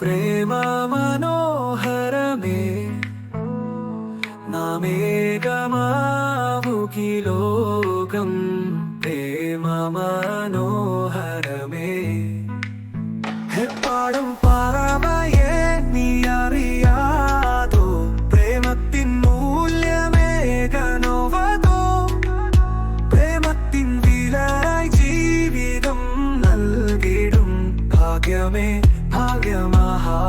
പ്രേമ മനോഹരമേ നാമേകമാവുകി ലോകം പ്രേമ മനോഹരമേ പാടും പറവയെ നീ അറിയാതോ പ്രേമത്തിൻ മൂല്യമേകനോവതോ പ്രേമത്തിൻ വിലയായി ജീവിതം നൽകിടും ഭാഗ്യമേ ഭാഗ്യമഹാ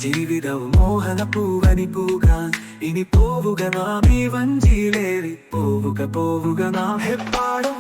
ജീവിതവും മോഹന പൂവനി പൂകാൻ ഇനി പോവുക നാം ഈ വഞ്ചിയിലേറി പോവുക നാം എപ്പാടും